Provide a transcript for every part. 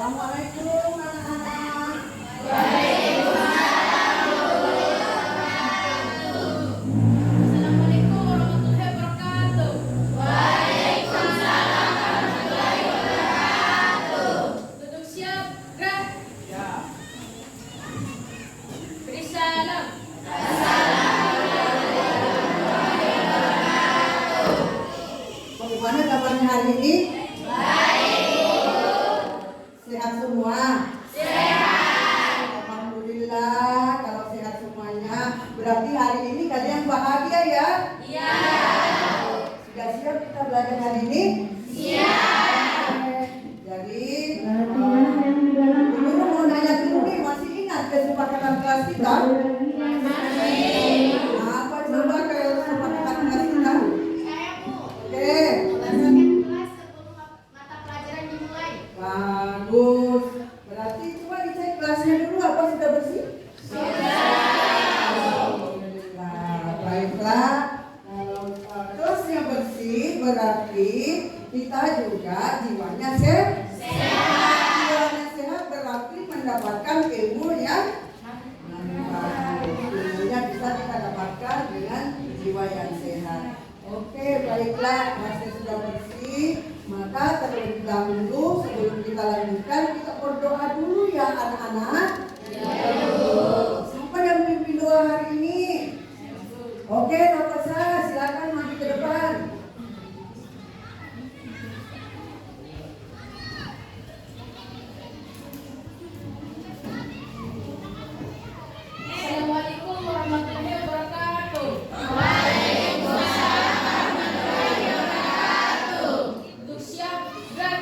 Assalamualaikum anak-anak. Assalamualaikum warahmatullahi wabarakatuh. Waalaikumsalam warahmatullahi wabarakatuh. Duduk siap, gerak. Ya. Beri salam. Bagaimana kabarnya hari ini? Sehat semua? Sehat. Alhamdulillah, kalau sehat semuanya, berarti hari ini kalian bahagia ya? Iya. Sudah siap kita belajar hari ini? Siap. Jadi, Ibu mau nanya dulu nih, masih ingat kesepakatan kelas kita? Apa coba kesepakatan kelas kita? Saya Bu. Oke, Berdasarkan kelas sebelum mata pelajaran dimulai. bagus. Berarti coba dicek kelasnya dulu apa sudah bersih? Alhamdulillah. Baiklah. Kalau kelasnya bersih berarti kita juga jiwanya sehat. Jiwanya sehat berarti mendapatkan ilmu yang manfaat. Ilmunya bisa kita dapatkan dengan jiwa yang sehat. Oke, baiklah. Kelasnya sudah bersih. Maka terlebih dahulu sebelum kita lanjutkan kita berdoa dulu ya anak-anak. Siapa yang pimpin doa hari ini? Oke, Nafasa, silakan maju ke depan. Assalamualaikum warahmatullahi wabarakatuh. Duduk siap, gerak.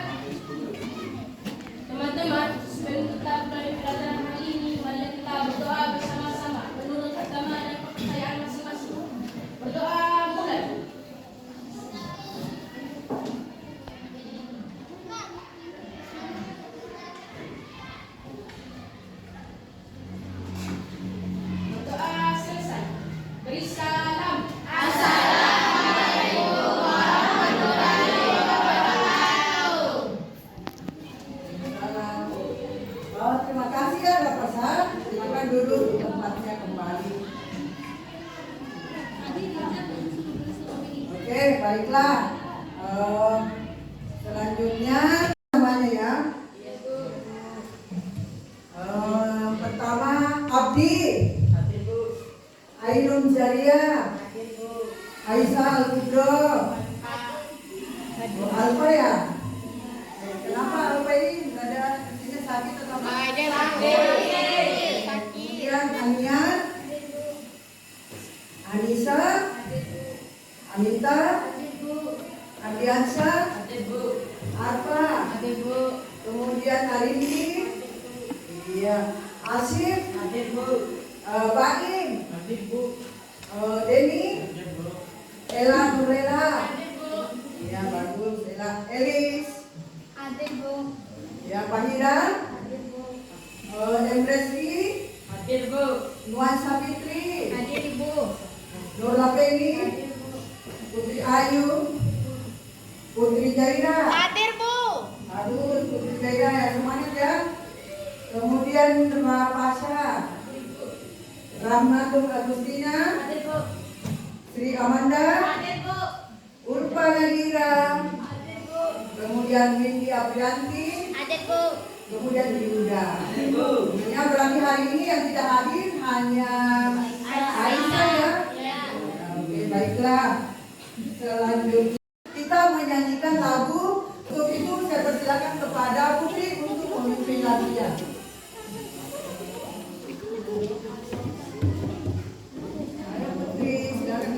Teman-teman, sebelum kita mulai pelajaran hari ini, mari kita berdoa bersama-sama menurut agama dan kepercayaan masing-masing. Berdoa mulai. Berdoa selesai. Beri salam. Oh, terima kasih ya Nafasa. Silakan duduk di tempatnya kembali. Oke, baiklah. Selanjutnya namanya ya. Pertama Abdi, Ainun Zaria, Aisyah Al-Kubro, Alfa ya. Kenapa Alfa ini nggak ada ini sakit atau apa? Kemudian Anian, Anissa, Anita, Ardiansyah, Arfa, kemudian Arini, iya, Asif, Baim, Denny, Ella Nurela, iya bagus, Ella, Elis, ya Pahiran, Emreski, Nuan Sapitri, Nurla Penny, Putri Ayu, Putri Jaira. Aduh, Putri Jaira ya semuanya ya. Kemudian Pasha, Rahmatul Agustina, Sri Amanda, Urpa Nadira, kemudian Windy Aprianti, kemudian Yuda. Hanya berarti hari ini yang tidak hadir hanya Aisyah ya. Oke, baiklah. Selanjutnya kita menyanyikan lagu. Untuk itu saya persilakan kepada Putri untuk memimpin lagunya. Ayo Putri, silakan.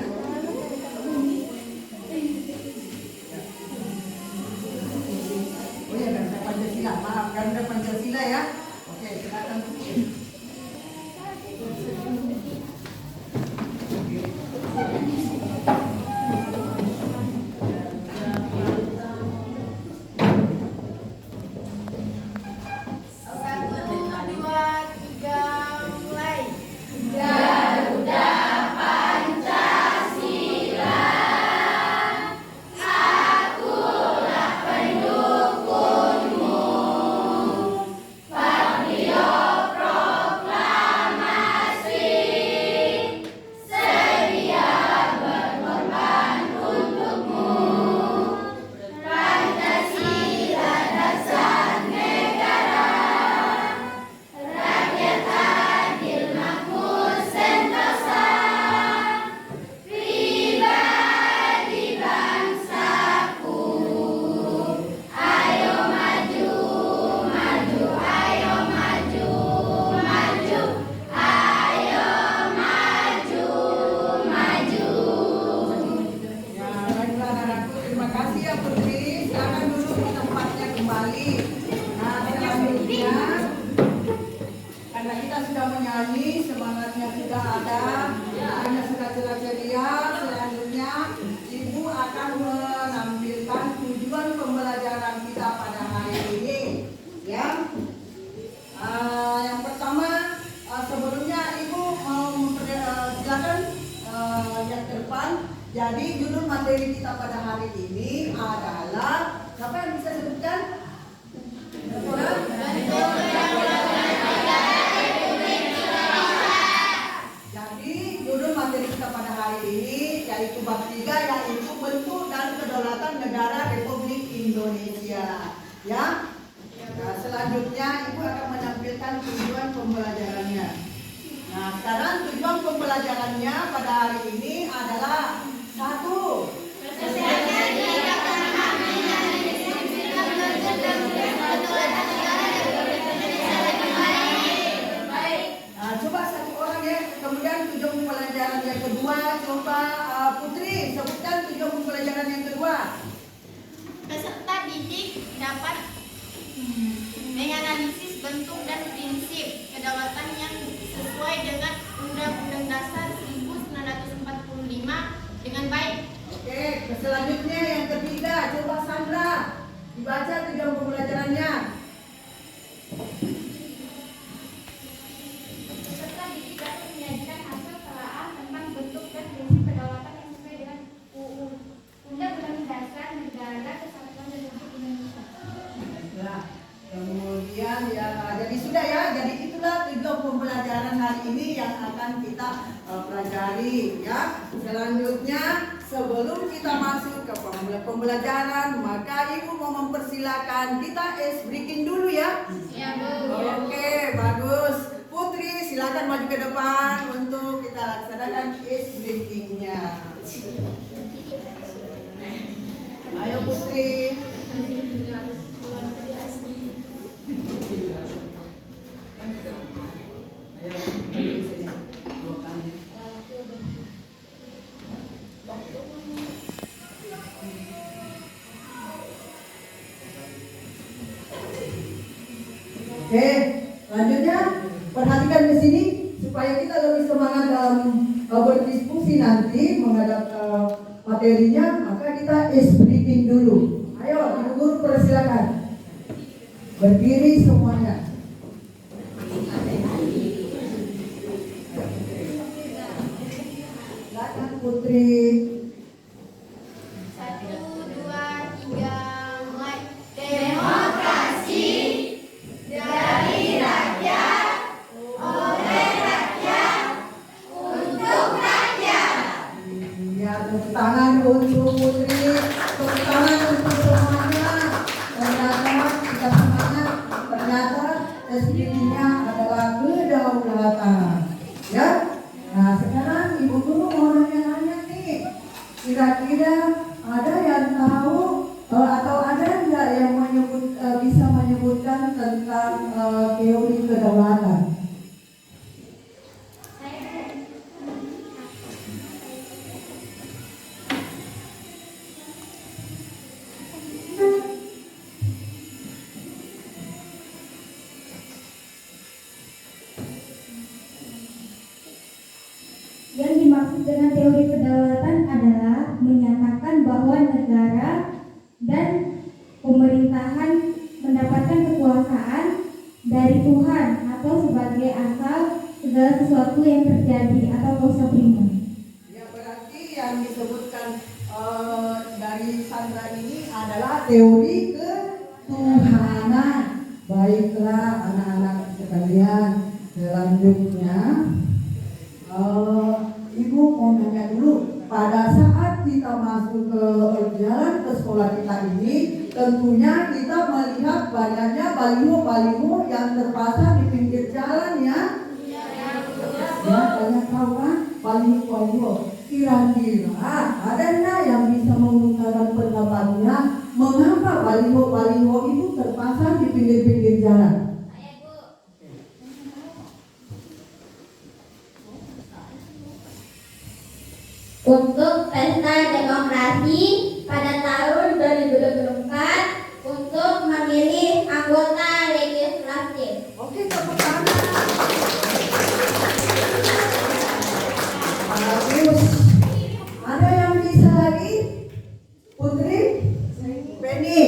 Oh ya, Garuda Pancasila. Maaf, Garuda Pancasila ya. Oke, silakan Putri. Satu pembelajaran kita pada hari ini. Ya, yang pertama sebelumnya Ibu mau silakan yang ke depan. Jadi judul materi kita pada hari ini adalah apa yang bisa sebutkan? Jadi judul materi kita pada hari ini yaitu bab 3 yaitu bentuk dan kedaulatan negara Republik Indonesia. Ya. Nah, selanjutnya Ibu akan menampilkan tujuan pembelajarannya. Nah, sekarang tujuan pembelajarannya pada hari ini adalah 1. Nah, coba satu orang ya. Kemudian tujuan pembelajaran yang kedua, coba Putri sebutkan tujuan pembelajaran yang kedua. Peserta didik dapat menganalisis bentuk dan prinsip kedaulatan yang sesuai dengan Undang-Undang Dasar 1945 dengan baik. Oke, selanjutnya yang ketiga, coba Sandra dibaca tujuan pembelajarannya. Peserta didik dapat menyajikan hasil telaah tentang bentuk dan prinsip kedaulatan yang sesuai dengan Undang-Undang Dasar Negara Kesatuan Republik Indonesia. Nah, kemudian ya, jadi sudah ya, jadi itulah tujuan pembelajaran hari ini yang akan kita pelajari ya. Selanjutnya sebelum kita masuk ke pembelajaran, maka Ibu mau mempersilakan kita ice breaking dulu ya. Ya, Bu. Oke, bagus. Putri silakan maju ke depan untuk kita laksanakan ice breakingnya. Ayo Putri. Oke, selanjutnya perhatikan di sini supaya kita lebih semangat dalam berdiskusi nanti menghadap materinya, maka kita ice breaking dulu. Ayo, Ibu Guru persilakan. Berdiri semuanya. Silakan Putri. 1, 2, 3, mulai. Demokrasi dari rakyat, oleh rakyat, untuk rakyat. Ya, tepuk tangan untuk Putri, tepuk tangan untuk semuanya. Ternyata kita semangat, ternyata SDG-nya adalah kedaulatan. Ya, nah sekarang Ibu Guru mau nanya-nanya nih, kira-kira ada yang tahu atau ada nggak yang bisa menyebutkan tentang teori kedaulatan? Yang dimaksud dengan teori kedaulatan adalah menyatakan bahwa negara dan pemerintahan mendapatkan kekuasaan dari Tuhan atau sebagai asal segala sesuatu yang terjadi atau causa prima. Ya, berarti yang disebutkan dari Sandra ini adalah teori ketuhanan. Baiklah anak-anak sekalian, selanjutnya Ibu mau nanya dulu, pada saat kita masuk ke jalan ke sekolah kita ini, tentunya kita melihat banyaknya baliho-baliho yang terpasang di pinggir jalan ya. Ya, banyak tahu kan baliho-baliho. Kira-kira ada nggak yang bisa mengungkapkan pendapatnya mengapa baliho-baliho itu terpasang di pinggir-pinggir jalan? Untuk pesta demokrasi pada tahun 2024 untuk memilih anggota legislatif. Oke, tepuk tangan. Bagus. Ada yang bisa lagi? Putri? Benny?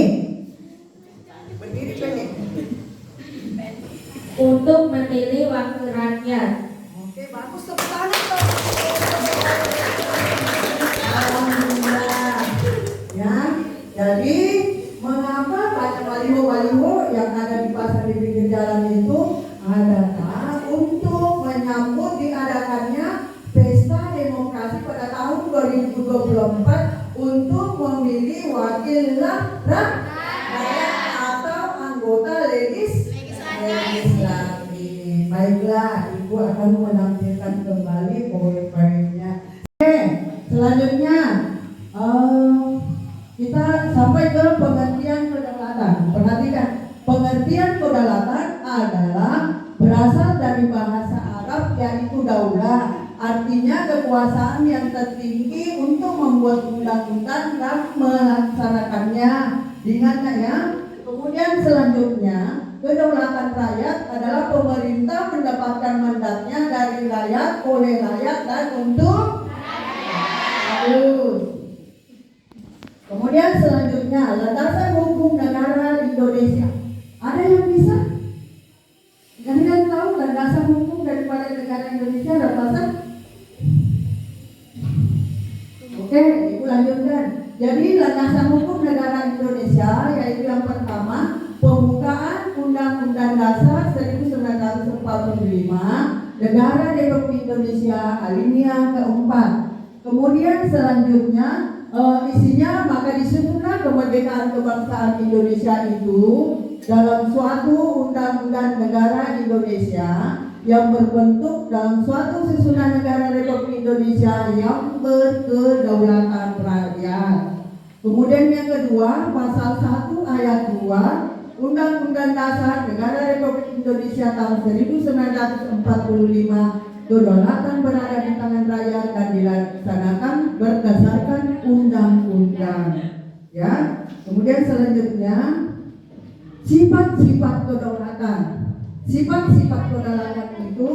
memilih wakil rakyat. Oke, bagus, tepuk tangan dong. Alhamdulillah. Ya, jadi mengapa banyak baliho-baliho yang ada di pasar di pinggir jalan itu adalah untuk menyambut diadakannya pesta demokrasi pada tahun 2024 untuk memilih wakil rakyat atau anggota legislatif. Baiklah, Ibu akan menampilkan kembali poin-poinnya. Oke, selanjutnya kita sampai ke pengertian kedaulatan. Perhatikan, pengertian kedaulatan adalah berasal dari bahasa Arab yaitu daulah, artinya kekuasaan yang tertinggi untuk membuat undang-undang dan melaksanakannya. Diingatkan ya. Kemudian selanjutnya, kedaulatan rakyat adalah pemerintah mendapatkan mandatnya dari rakyat, oleh rakyat, dan untuk rakyat. Kemudian selanjutnya, landasan hukum negara Indonesia. Ada yang bisa? Kalian tahu landasan hukum daripada negara Indonesia landasan? Oke, Ibu lanjutkan. Jadi landasan hukum negara Indonesia yaitu yang pertama, pembukaan Undang-Undang Dasar 1945, Negara Republik Indonesia alinea keempat. Kemudian selanjutnya isinya maka disusunlah kemerdekaan kebangsaan Indonesia itu dalam suatu undang-undang negara Indonesia yang berbentuk dalam suatu susunan negara Republik Indonesia yang berkedaulatan rakyat. Kemudian yang kedua, pasal 1 ayat 2 Undang-Undang Dasar Negara Republik Indonesia tahun 1945, kedaulatan berada di tangan rakyat dan dilaksanakan berdasarkan undang-undang. Ya. Kemudian selanjutnya, sifat-sifat kedaulatan. Sifat-sifat kedaulatan itu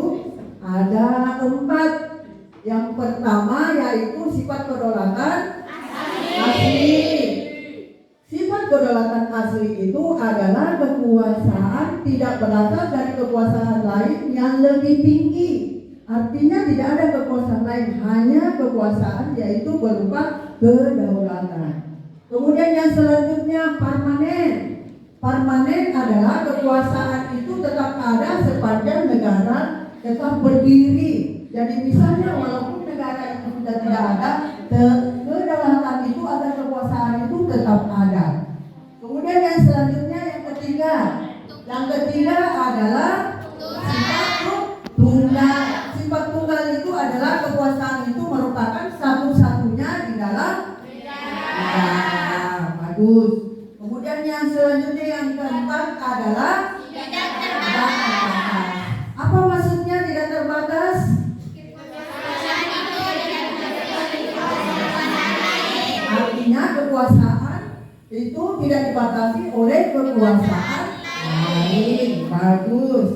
ada 4. Yang pertama yaitu sifat kedaulatan asli. Sifat kedaulatan asli itu adalah kekuasaan tidak berasal dari kekuasaan lain yang lebih tinggi. Artinya tidak ada kekuasaan lain, hanya kekuasaan yaitu berupa kedaulatan. Kemudian yang selanjutnya permanen. Permanen adalah kekuasaan itu tetap ada sepanjang negara tetap berdiri. Jadi misalnya walaupun negara itu sudah tidak ada, kedaulatan itu ada, kekuasaan itu tetap ada. Kemudian yang selanjutnya yang ketiga. Yang ketiga adalah sifat tunggal. Sifat tunggal itu adalah kekuasaan itu merupakan satu-satunya di dalam negara. Bagus. Kemudian yang selanjutnya yang keempat adalah tidak terbatas. Apa maksudnya tidak terbatas? Artinya kekuasaan itu tidak dibatasi oleh kekuasaan lain. Bagus.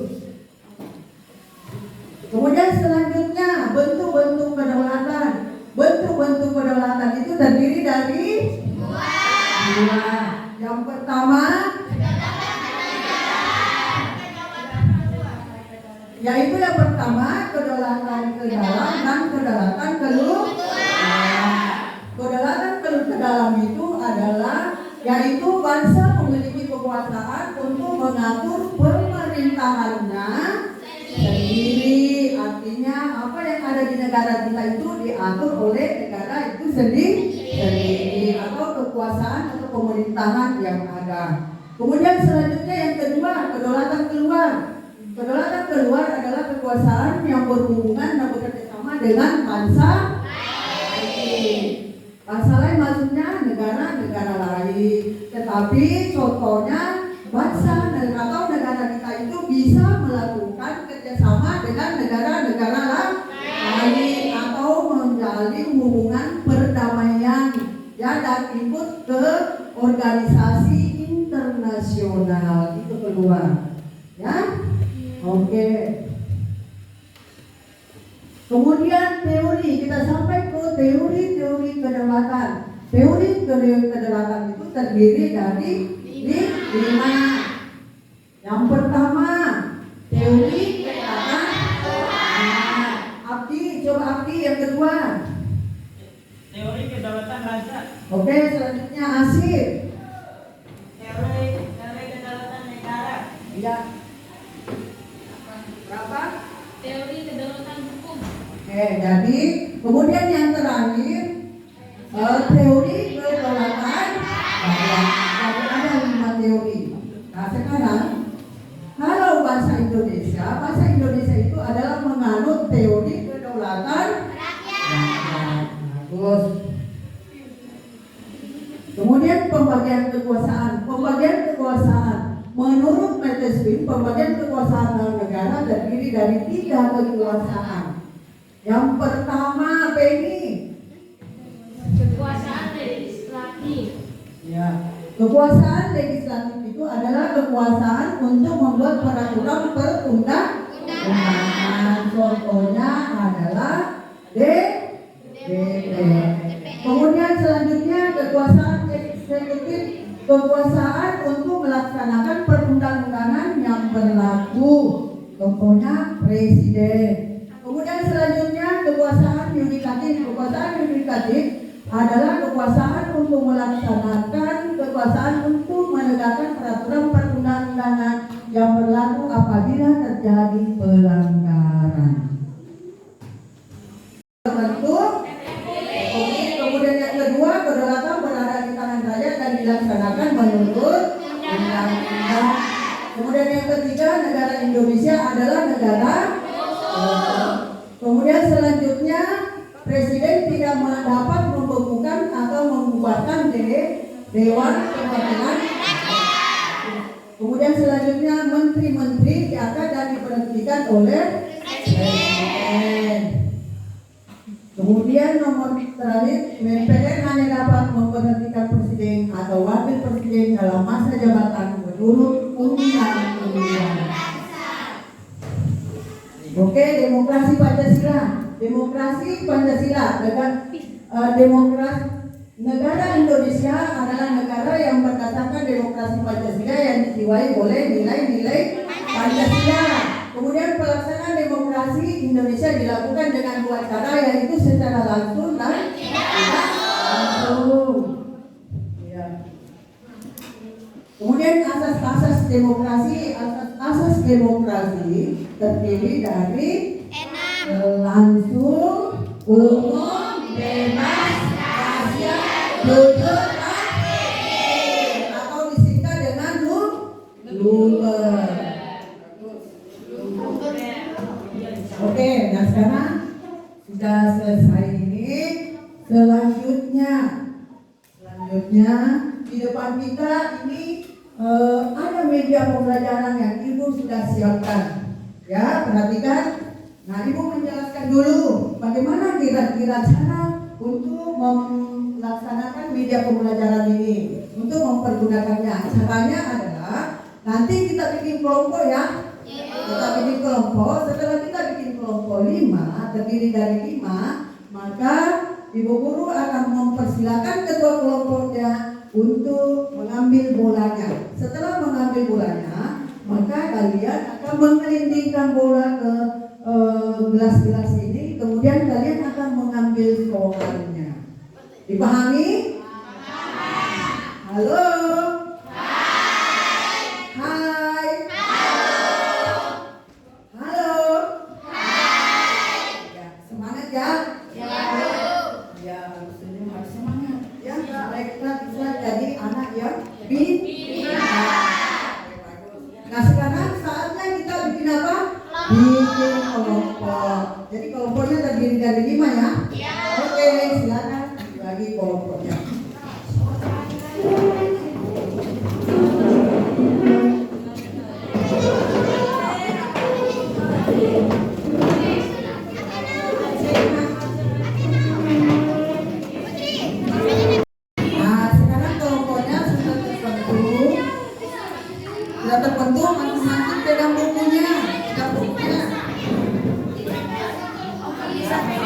Kemudian selanjutnya bentuk-bentuk kedaulatan. Bentuk-bentuk kedaulatan itu terdiri dari dua. Yang pertama yaitu yang pertama kedaulatan ke dalam dan kedaulatan keluar. Kedaulatan ke dalam itu adalah yaitu bangsa memiliki kekuasaan untuk mengatur pemerintahannya sendiri. Artinya apa yang ada di negara kita itu diatur oleh negara itu sendiri atau kekuasaan atau pemerintahan yang ada. Kemudian selanjutnya yang kedua, kedaulatan keluar. Kedaulatan keluar adalah kekuasaan yang berhubungan dan bekerjasama dengan bangsa lain. Bangsa lain maksudnya negara-negara lain. Tetapi contohnya bangsa atau negara kita itu bisa melakukan kerjasama dengan negara-negara lain atau menjalin hubungan perdamaian ya, dan ikut ke organisasi internasional. Itu keluar ya. Oke. Kemudian teori, kita sampai ke teori kedaulatan. Teori kedaulatan itu terdiri dari 5. Yang pertama, teori Oke, selanjutnya Asif. Teori kedaulatan negara. Iya. Berapa? Teori kedaulatan hukum. Oke, jadi kemudian yang terakhir teori kedaulatan rakyat. Jadi ada 5 teori. Nah sekarang kalau bahasa Indonesia itu adalah menganut teori kedaulatan rakyat. Bagus. Kemudian pembagian kekuasaan. Menurut Montesquieu, pembagian kekuasaan dalam negara terdiri dari 3 kekuasaan. Yang pertama, Penny. Kekuasaan legislatif. Ya, kekuasaan legislatif itu adalah kekuasaan untuk membuat peraturan perundang-undangan. Contohnya adalah DPR. Kemudian selanjutnya kekuasaan eksekutif, kekuasaan untuk melaksanakan perundang-undangan yang berlaku. Contohnya presiden. Kemudian selanjutnya kekuasaan yudikatif. Kekuasaan yudikatif adalah kekuasaan untuk melaksanakan, kekuasaan untuk menegakkan peraturan perundang-undangan yang berlaku apabila terjadi pelanggaran. Terbentuk. Kemudian yang kedua, kedaulatan berada di tangan rakyat dan dilaksanakan menurut undang-undang. Kemudian yang ketiga, negara Indonesia adalah negara. Kemudian selanjutnya, presiden tidak dapat membekukan atau membubarkan Dewan Perwakilan. Kemudian selanjutnya, menteri-menteri diangkat dan diberhentikan oleh presiden. Kemudian nomor terakhir, MPR hanya dapat memberhentikan presiden atau wakil presiden dalam masa jabatan menurut undang-undang. Oke, demokrasi Pancasila. Demokrasi Pancasila negara Indonesia adalah negara yang berdasarkan demokrasi Pancasila yang dijiwai oleh nilai-nilai Pancasila. Kemudian pelaksanaan demokrasi Indonesia dilakukan dengan 2 cara, yaitu secara langsung dan tidak langsung. Ya. Kemudian asas demokrasi terdiri dari langsung, umum, bebas, rahasia, jujur, atau disingkat dengan luber. Oke, nah sekarang sudah selesai ini. Selanjutnya di depan kita ini ada media pembelajaran yang Ibu sudah siapkan. Ya, perhatikan. Nah, Ibu menjelaskan dulu bagaimana kira-kira cara untuk melaksanakan media pembelajaran ini, untuk mempergunakannya. Caranya adalah nanti kita bikin kelompok ya. Kita bikin kelompok. Setelah kita bikin kelompok 5, terdiri dari 5, maka Ibu guru akan mempersilakan ketua kelompoknya untuk mengambil bolanya. Setelah mengambil bolanya, maka kalian akan menggelindingkan bola ke gelas-gelas ini. Kemudian kalian akan mengambil soalnya. Dipahami? Halo? Nah sekarang saatnya kita bikin apa? Bikin kelompok. Jadi kelompoknya terdiri dari 5 ya? Oke, silakan bagi kelompoknya. Terbentuk, masing-masing pegang bukunya.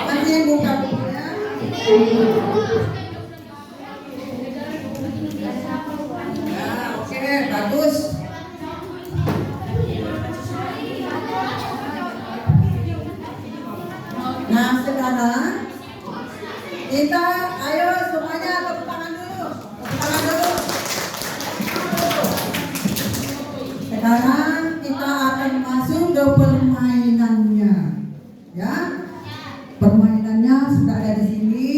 Nanti yang buka bukunya. Nah, oke, bagus. Nah, sekarang kita ayo semuanya Sekarang kita akan masuk ke permainannya. Ya. Permainannya sudah ada di sini.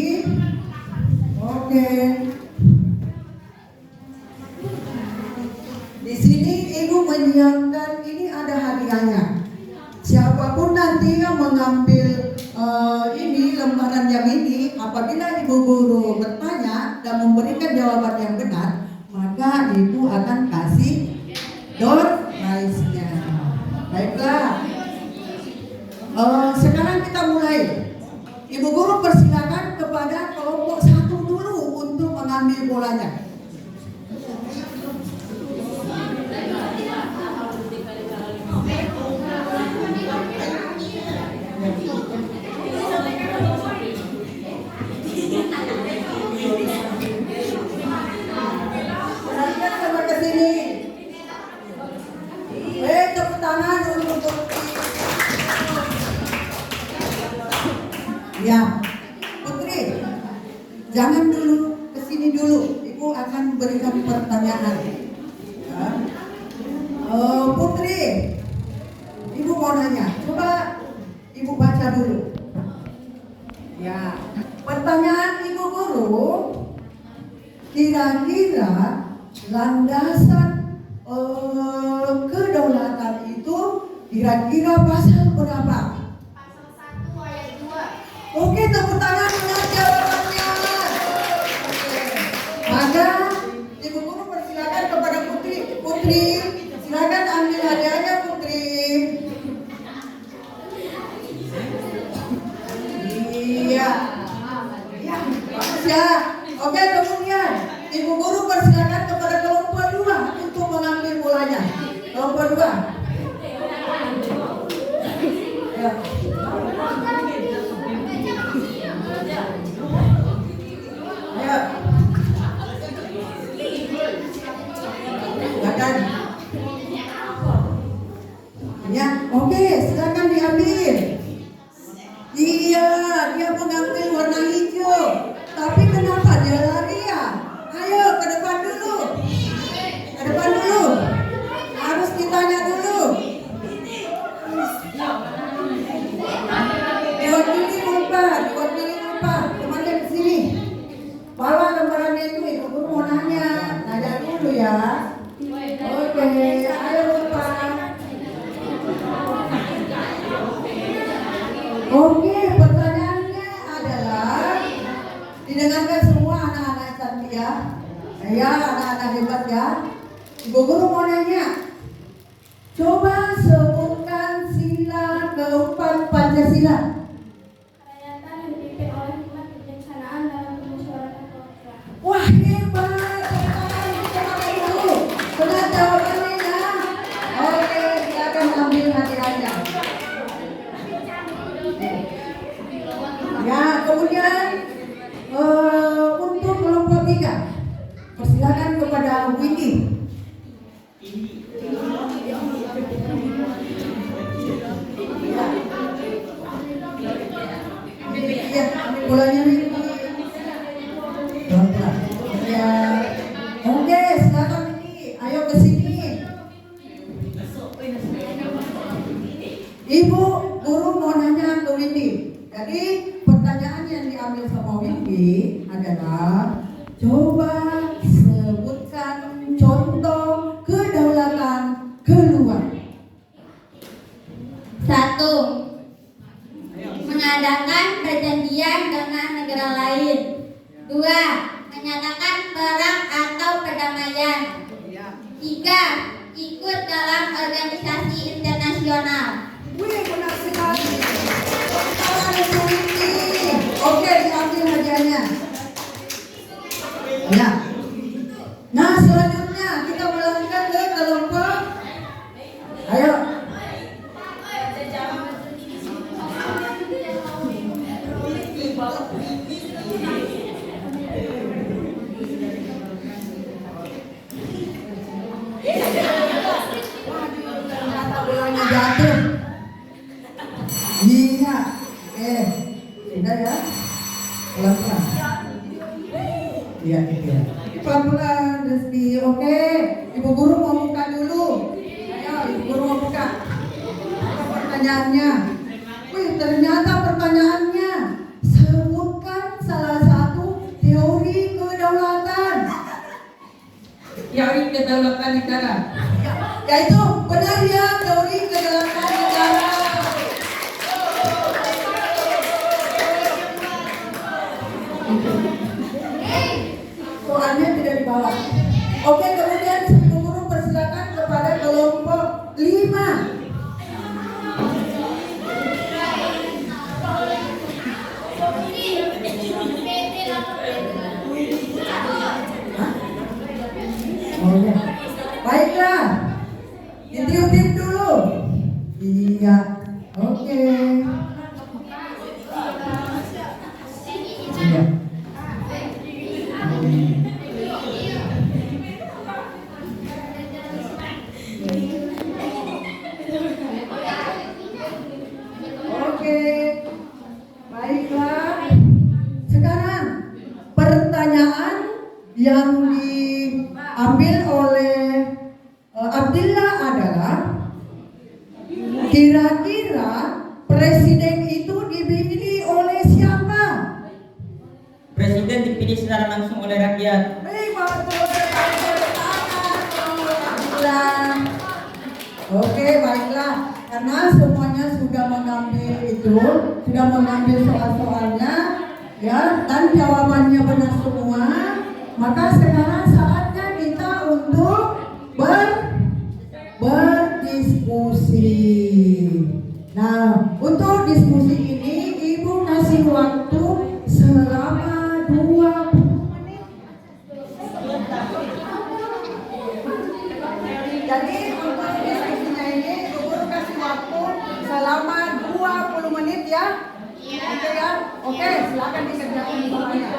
Oke. Di sini Ibu menyiapkan ini ada hadiahnya. Siapapun nanti yang mengambil ini lembaran yang ini, apabila Ibu guru bertanya dan memberikan jawaban yang benar, maka Ibu akan kasih door prize-nya. Baiklah. Sekarang kita mulai. Ibu guru persilakan kepada kelompok 1 dulu untuk mengambil bolanya. Perhatikan sama ke sini. Tepuk tangan dulu untuk ya, Putri, jangan dulu ke sini dulu. Ibu akan berikan pertanyaan. Ya. Putri, Ibu mau nanya. Coba Ibu baca dulu. Ya, pertanyaan Ibu guru. Kira-kira landasan kedaulatan itu kira-kira pasal berapa? Pasal 1 ayat 2. Oke, tepuk tangan dengan jawabannya. Maka Ibu guru persilakan kepada Putri. Putri, silakan ambil hadiahnya, Putri. Iya. Ya, bagus ya. Oke, kemudian Ibu guru persilakan kepada kelompok 2 untuk mengambil bolanya. Kelompok 2. Ya. Ayo. Silakan. Ya, oke, silakan diambil. Iya, dia mengambil warna hijau. Tapi kenapa dia lari ya? Ayo ke depan dulu. Ke depan dulu. Harus ditanya dulu. Diwakili lupa. Teman-teman di sini. Bawa lembarannya itu, Ibu guru mau nanya. Nanya dulu ya. Oke, ayo lupa. Oke, pertanyaannya adalah didengarkan semua anak-anak cantik ya. Ya, anak-anak hebat ya. Ibu guru mau nanya. Coba sebutkan sila keempat Pancasila. Kerakyatan yang dipimpin oleh hikmat kebijaksanaan dalam permusyawaratan kebangsaan. Wah, hebat. Dulu. Benar jawabannya ya. Oke, silakan ambil hadiahnya. Ya, kemudian untuk kelompok 3, persilakan kepada Windy. Ya, ambil bolanya Windy. Ya, oke, silakan Windy. Ayo ke sini. Ibu guru mau nanya ke Windy. Jadi pertanyaan yang diambil sama Windy adalah coba sebutkan contoh kedaulatan keluar. 1. Mengadakan perjanjian dengan negara lain. 2. Menyatakan perang atau perdamaian. 3. Ikut dalam organisasi internasional. Wih, benar sekali. Tangan untuk Windy. Oke, diambil hadiahnya. Ya. Nah, selanjutnya kita melanjutkan ke kelompok. Ayo. Bolanya jatuh. Iya. Sudah ya. Pelan-pelan. Iya, iya. Pelan-pelan, Rizky. Oke. Ibu guru mau buka dulu. Ayo. pertanyaannya. Wih, ternyata pertanyaannya sebutkan salah satu teori kedaulatan. Teori kedaulatan negara. Yaitu benar ya, teori kedaulatan negara. Soalnya tidak dibawa. Oke, kemudian guru persilakan kepada kelompok 5. Oh ya. Baiklah. Ditiup-tiup dulu. Iya. Oke. Iya. Oke. Baiklah. Sekarang pertanyaan yang diambil oleh Abdillah adalah, kira-kira presiden itu dipilih oleh siapa? Presiden dipilih secara langsung oleh rakyat. Betul sekali. Abdillah. Oke, baiklah. Karena semuanya sudah mengambil soal-soalnya, ya, dan jawabannya benar semua, maka sekarang saatnya kita untuk berdiskusi. Nah, untuk diskusi ini Ibu kasih waktu selama 20 menit. Jadi untuk diskusinya ini Ibu kasih waktu selama 20 menit ya. Oke ya. Oke, silakan dikerjakan semuanya.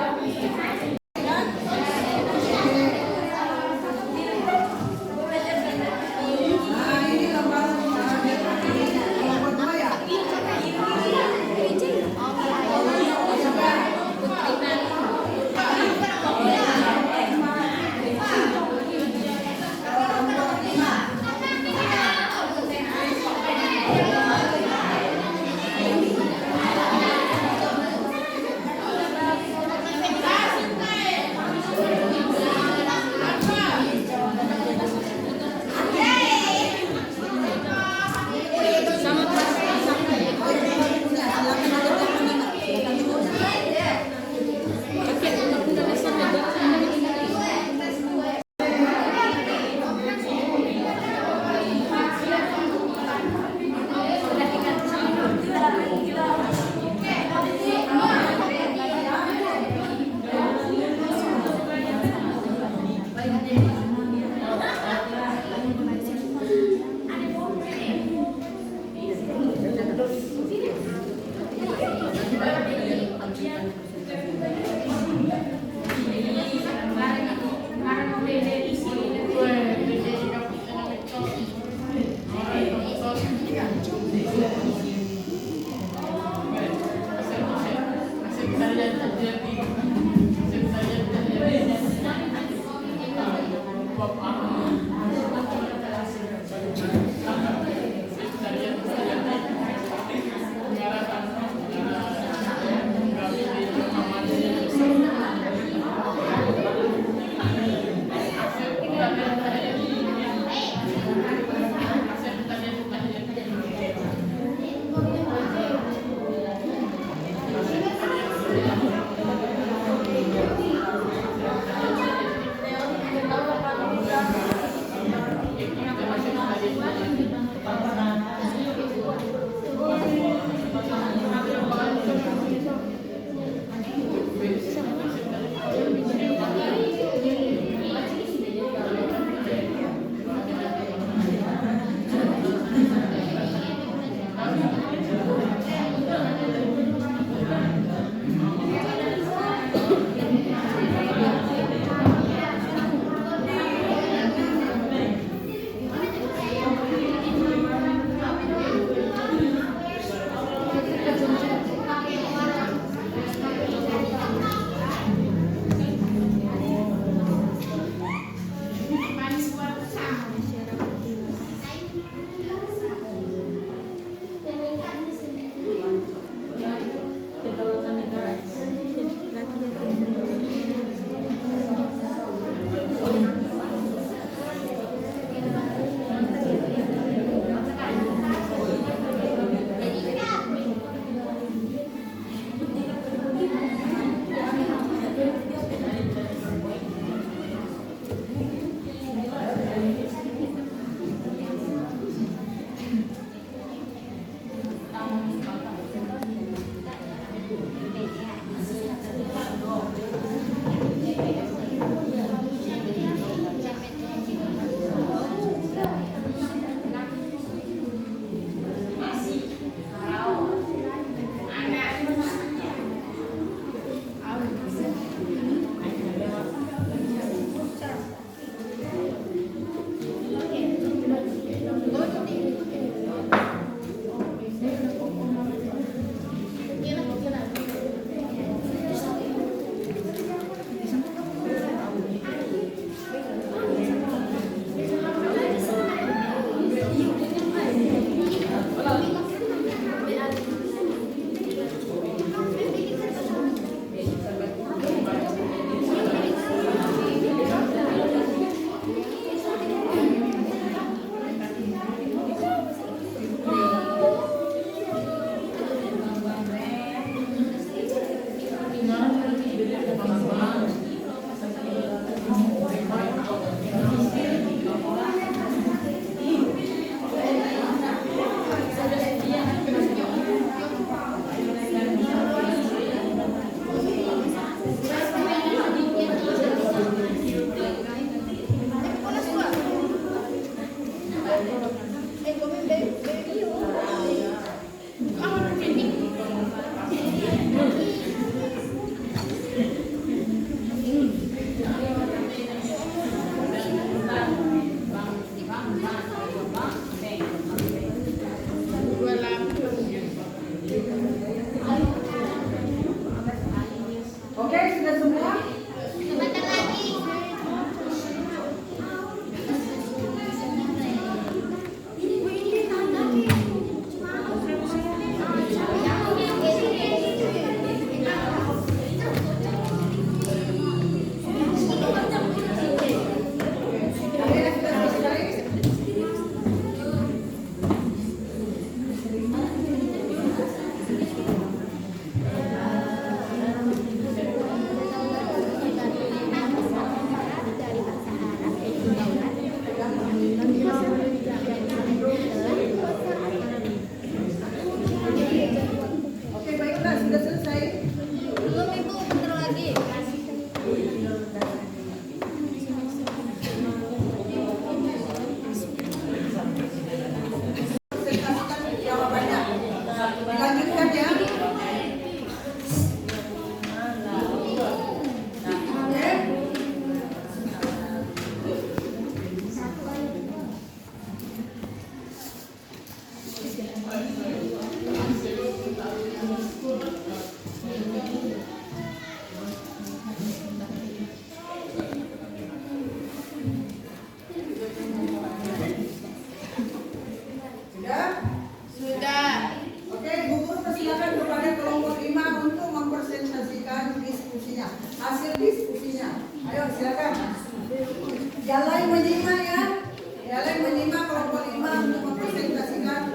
Kalian menyimak kelompok 5 untuk mempresentasikan.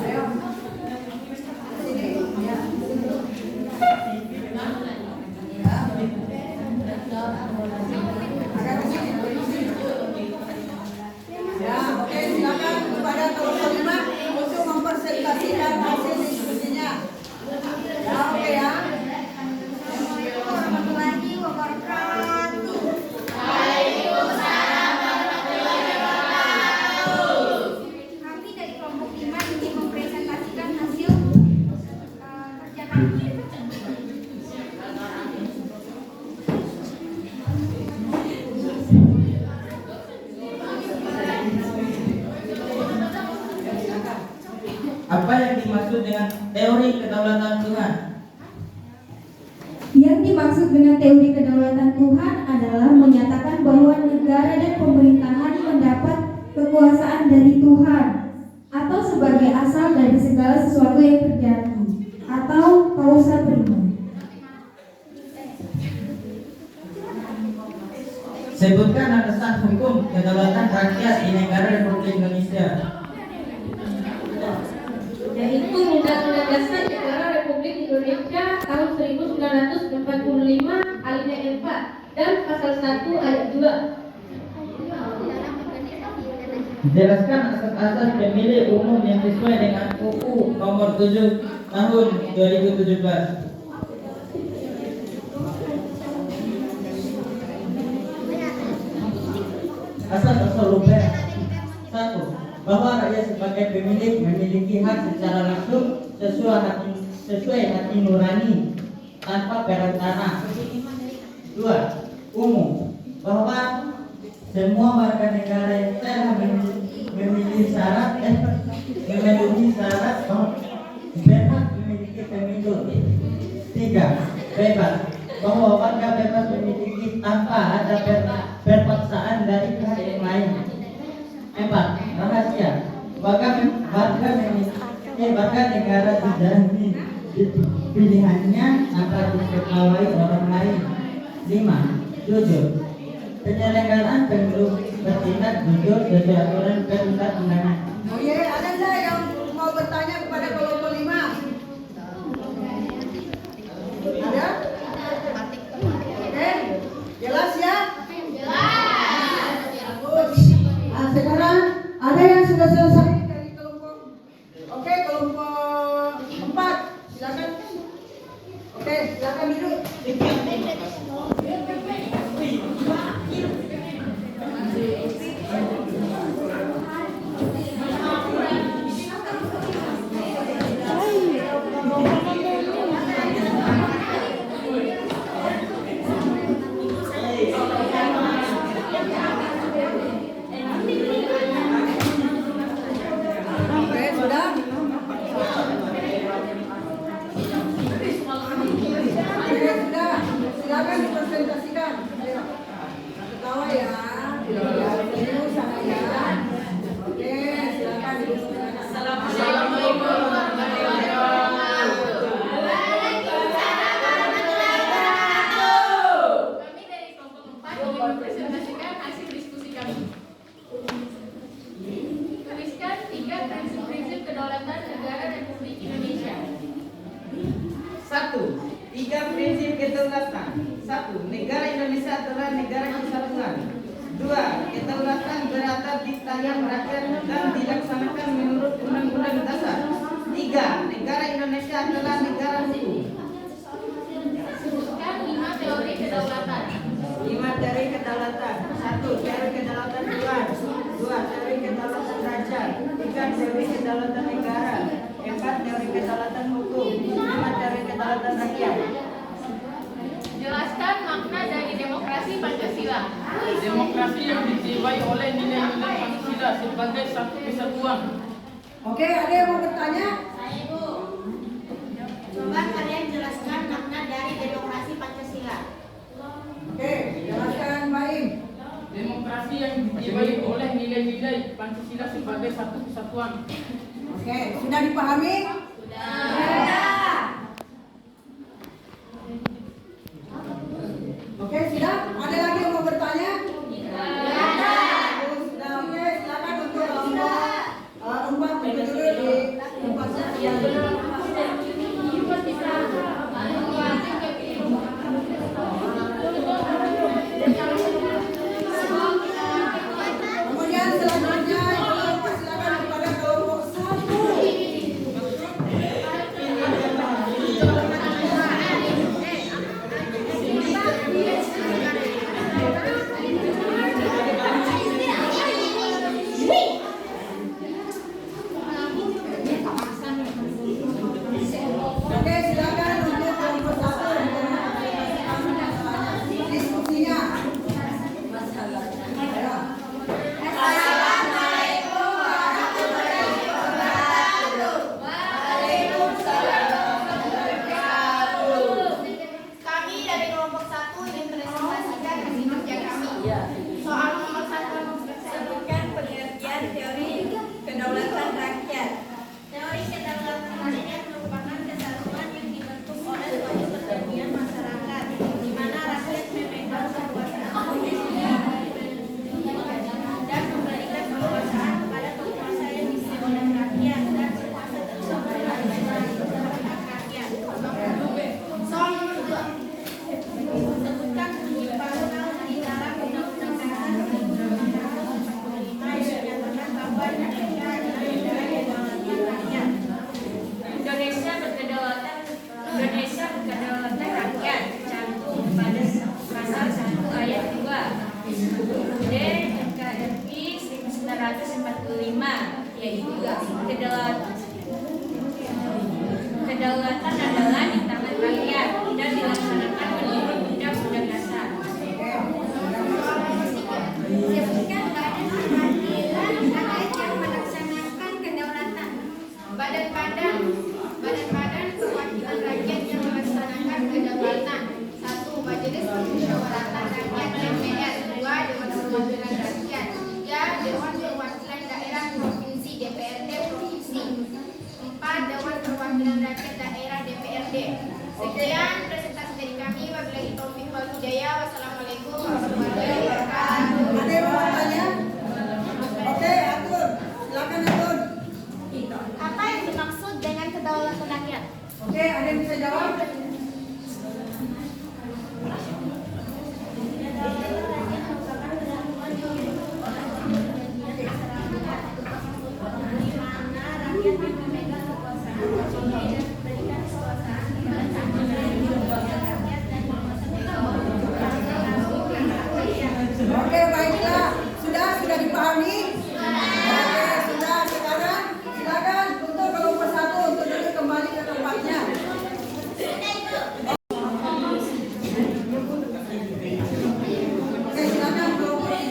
Ayo. Sini. Ya. Ya, oke, silakan kepada kelompok 5 untuk mempresentasikan hasil diskusinya. Ya, oke ya. Assalamualaikum warahmatullahi wabarakatuh. Kami dari kelompok 5 ingin mempresentasikan hasil kerja kami. Apa yang dimaksud dengan teori kedaulatan Tuhan? Yang dimaksud dengan teori kedaulatan Tuhan adalah menyatakan bahwa negara dan pemerintahan mendapat kekuasaan dari Tuhan atau sebagai asal dari segala sesuatu yang terjadi atau kausa prima. Sebutkan alasan hukum kedaulatan rakyat di negara Republik Indonesia. Yaitu Undang-Undang Dasar Negara Republik Indonesia tahun 1945 alinea 4 dan pasal 1 ayat 2. Jelaskan asas-asas pemilih umum yang sesuai dengan UU nomor 7 tahun 2017. Asas-asas luber. 1. Bahwa rakyat sebagai pemilik memiliki hak secara langsung sesuai hati nurani tanpa perantara. 2. Umum. Bahwa semua warga negara yang telah memenuhi syarat berhak memiliki pemilu. 3. Bebas. Bahwa warga bebas memiliki tanpa ada perpaksaan dari pihak yang lain. 4. Rahasia. Warga negara tidak pilihannya akan diketahui orang lain. 5. Jujur. Penyelenggaraan pemilu bertindak jujur sesuai aturan perundang-undangan. Oh iya, ada nggak yang mau bertanya kepada kelompok 5? Ada? Oke, jelas ya? Bagus. Nah, sekarang ada yang sudah selesai dari kelompok. Oke, kelompok 4, silakan. Oke, silakan duduk. Oke, sudah. Oke, sudah. Silakan dipresentasikan. Ayo. Ketawa ya. Ya, serius sama ya. Oke, silakan dipresentasikan. Assalamualaikum warahmatullahi wabarakatuh. Kami dari kelompok 4 ingin mempresentasikan hasil diskusi kami. Tuliskan 3 prinsip-prinsip kedaulatan negara Republik Indonesia. 1. 3 prinsip kedaulatan. 1. Negara Indonesia adalah negara kesatuan. 2. Kedaulatan berada di tangan rakyat dan dilaksanakan menurut Undang-Undang Dasar. 3. Negara Indonesia adalah negara hukum. Sebutkan 5 teori kedaulatan. 5 teori kedaulatan. 1. Teori kedaulatan Tuhan. 2. Teori kedaulatan raja. 3. Teori kedaulatan negara. 4. Teori kedaulatan hukum. 5. Teori kedaulatan rakyat. Jelaskan makna dari demokrasi Pancasila. Demokrasi yang dijiwai oleh nilai-nilai Pancasila sebagai satu kesatuan. Oke, ada yang mau bertanya? Coba kalian jelaskan makna dari demokrasi Pancasila. Oke, jelaskan Mbak Im. Demokrasi yang dijiwai oleh nilai-nilai menilai Pancasila sebagai satu kesatuan. Oke, sudah dipahami? Oke, sudah? Ada lagi yang mau bertanya? Sudah, oke, silakan untuk umpan dulu di tempat kemudian selanjutnya silakan kepada kelompok 1. Oke, silakan untuk kelompok 1 diskusinya. Kami dari kelompok 1 ingin presentasikan hasil kerja kami. Soal nomor 1 sebutkan pengertian teori kedaulatan rakyat. Teori kedaulatan rakyat merupakan kesatuan yang dibentuk oleh suatu perjanjian masyarakat, di mana rakyat memegang kekuasaan dan memberikan kekuasaan kepada penguasa yang diisi oleh rakyat dan kuasa tersebut adalah rakyat. Soal nomor 2 sebutkan penyimpangan di dalam Undang-Undang Dasar 1945 yang menyatakan bahwa Indonesia adalah negara kedaulatan rakyat. Indonesia berkedaulatan rakyat cantum pada pasal 1 ayat 2 UUD NKRI 1945, yaitu kedaulatan adalah di tangan rakyat dan dilaksanakan menurut Undang-Undang Dasar. Sebutkan badan perwakilan rakyat yang melaksanakan kedaulatan. Badan perwakilan rakyat yang melaksanakan kedaulatan. 1. Majelis Permusyawaratan Rakyat DPR. 2. Dewan Perwakilan Rakyat. 3. Dewan Perwakilan Daerah Provinsi DPRD Provinsi. 4. Dewan Perwakilan Rakyat Daerah DPRD. Sekian presentasi dari kami. Wabillahi taufiq wal hidayah. Wassalamualaikum warahmatullahi wabarakatuh. Ada yang mau bertanya? Oke, Atur. Silakan Atur. Apa yang dimaksud dengan kedaulatan rakyat? Oke, ada yang bisa jawab? Oke, baiklah. Sudah dipahami? Oke, sudah. Sekarang silakan untuk kelompok 1 untuk duduk kembali ke tempatnya. Oke, silakan kelompok 3.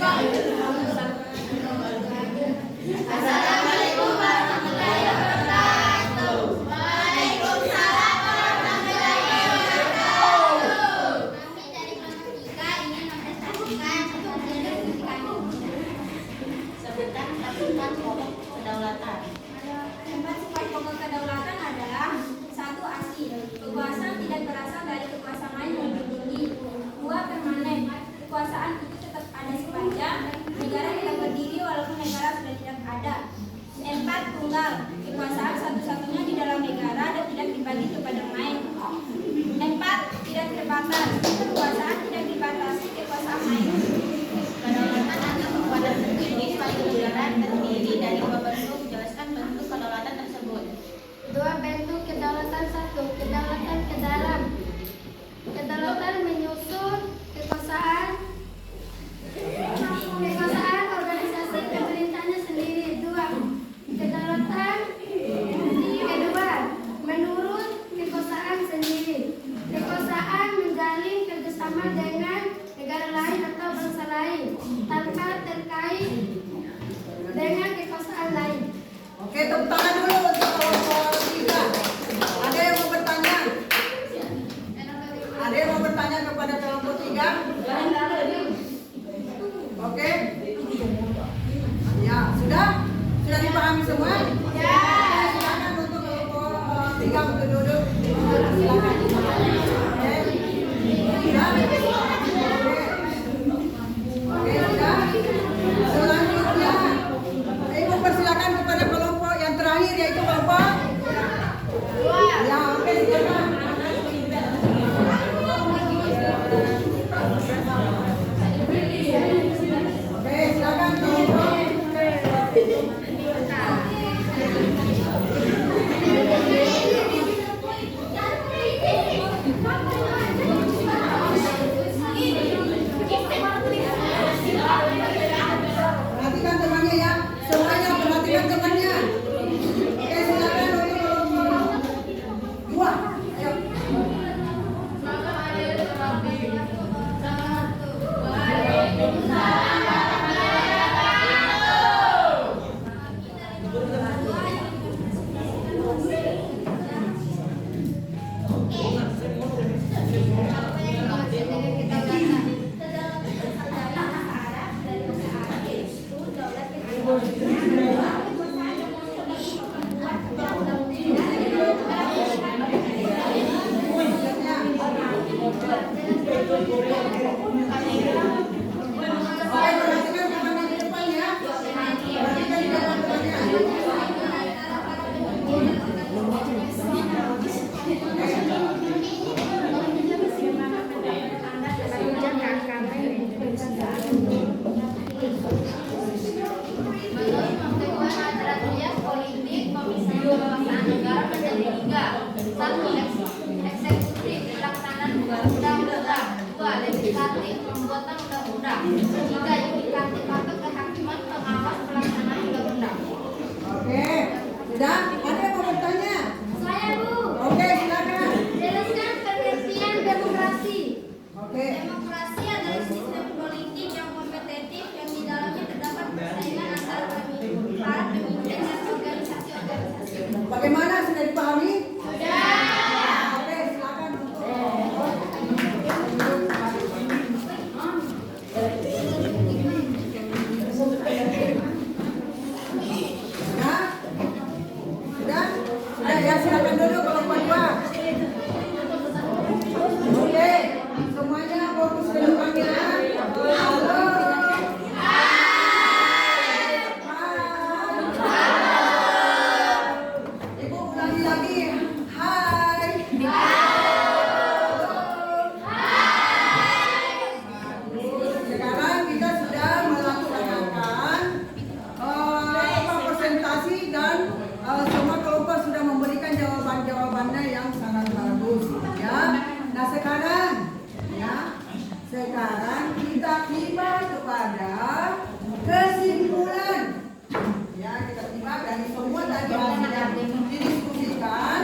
Assalamualaikum warahmatullahi wabarakatuh. Waalaikumsalam warahmatullahi wabarakatuh. Kami dari kelompok 3 ingin mempresentasikan visi kami. Sebutkan pokok kedaulatan. 4 sifat pokok kedaulatan adalah 1. Asli. Kekuasaan tidak berasal dari kekuasaan lain yang lebih tinggi. 2. Permanen. Kekuasaan itu tetap ada sepanjang negara tetap berdiri walaupun negara sudah tidak ada. 4. Tunggal. Kekuasaan satu-satunya di dalam negara dan tidak dibagi kepada yang lain. 4. Tidak terbatas. Kekuasaan tidak dibatasi kekuasaan lain. Kedaulatan atau kekuasaan tertinggi suatu negara terdiri dari dua bentuk. Jelaskan perhatikan teman di depan ya. Perhatikan di depan-depannya. Menurut pertemuan acara tugas politik Komisi Penguasaan Negara menjadi 3. 1. Eksekutif pelaksanaan undang-undang. 2. Legislatif pembuatan undang-undang. 3. Yudikatif atau kehakiman pengawas pelaksanaan undang-undang. Oke, sudah? Ada yang mau bertanya? Saya Bu, Oke, silakan. jelaskan pengertian demokrasi. Oke. Demokrasi adalah sistem politik yang kompetitif yang di dalamnya terdapat persaingan antara para pemimpin dan organisasi-organisasi. Bagaimana, sudah dipahami? Sudah. Oke, silakan untuk Sudah? Sudah? Sudah ya, silakan dulu kelompok 2. Oke, semuanya fokus ke depannya. Halo. Ibu ulangi lagi. Hai. Sekarang kita sudah melaksanakan presentasi dan semua kelompok sudah memberikan jawaban-jawabannya yang sangat bagus ya. Nah sekarang kita tiba kepada kesimpulan ya, kita tiba dari semua tadi hasil yang didiskusikan,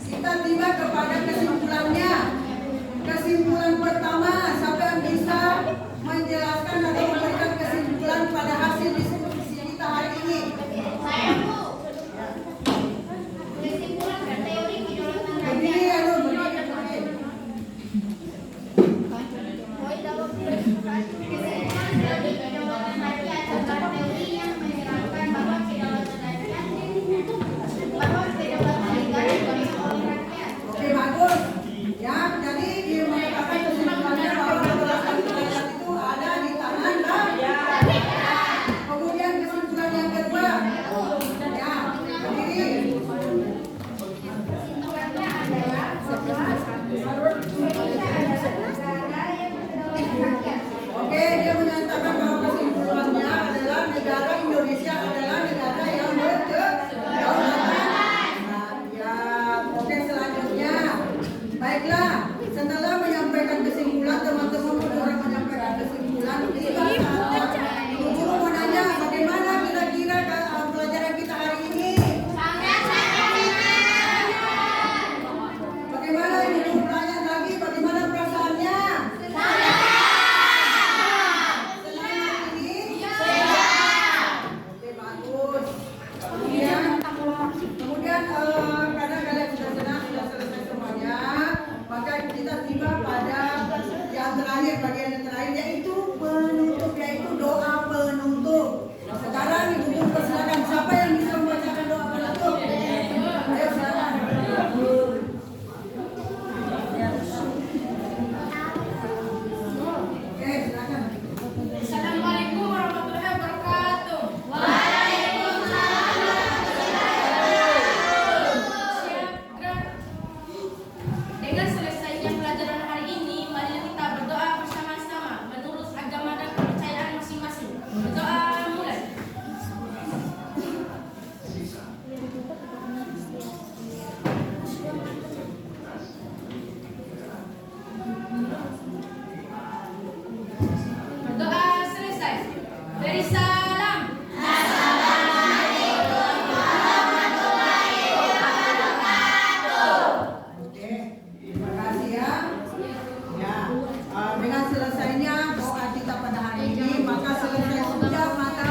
kita tiba kepada kesimpulannya. Kesimpulan pertama, siapa yang bisa menjelaskan atau memberikan kesimpulan pada hasil diskusi kita hari ini? Saya Bu. Kesimpulan teori kedaulatan Berdiri rakyat. ya lo, berdiri. Kesimpulan dari kedaulatan rakyat adalah teori yang menerangkan bahwa kedaulatan rakyat diberikan oleh rakyat. Oke, bagus. Ya, jadi dimenyatakan kesimpulannya bahwa kedaulatan rakyat itu ada di tangan rakyat. Kemudian kesimpulan yang kedua, ya, berdiri. Kesimpulannya adalah bahwa Indonesia adalah negara yang berkedaulatan rakyat. Oke, dia menyatakan bahwa kesimpulannya adalah negara Indonesia adalah negara yang berkedaulatan rakyat. Oke, selanjutnya, baiklah. Setelah menyampaikan kesimpulan, teman-teman orang menyampaikan kesimpulan. Ibu guru mau nanya, bagaimana kira-kira pelajaran kita hari ini? Bagaimana ibu guru bertanya lagi? Bagaimana perasaannya? Senang hari ini? Oke, bagus. Kemudian karena kalian sudah senang, sudah selesai semuanya, maka kita tiba pada yang terakhir, bagian yang terakhir, yaitu penutup, yaitu doa penutup. Sekarang ibu guru persilakan, siapa yang bisa membacakan doa penutup? Ayo silakan. Oke, silakan. Assalamualaikum warahmatullahi wabarakatuh. Dengan selesainya pelajaran hari ini, mari kita berdoa bersama-sama menurut agama dan kepercayaan masing-masing. Berdoa mulai. Berdoa selesai. Beri salam. Oke, terima kasih ya. Ya, dengan selesainya doa kita pada hari ini, maka selesai sudah mata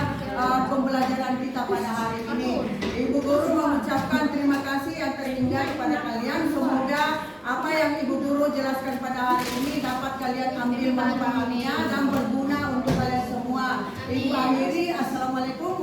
pembelajaran kita pada hari ini. Ibu guru mengucapkan terima kasih yang terhingga kepada kalian. Semoga apa yang ibu guru jelaskan pada hari ini dapat kalian ambil manfaatnya dan berguna untuk kalian semua. Ibu akhiri, assalamualaikum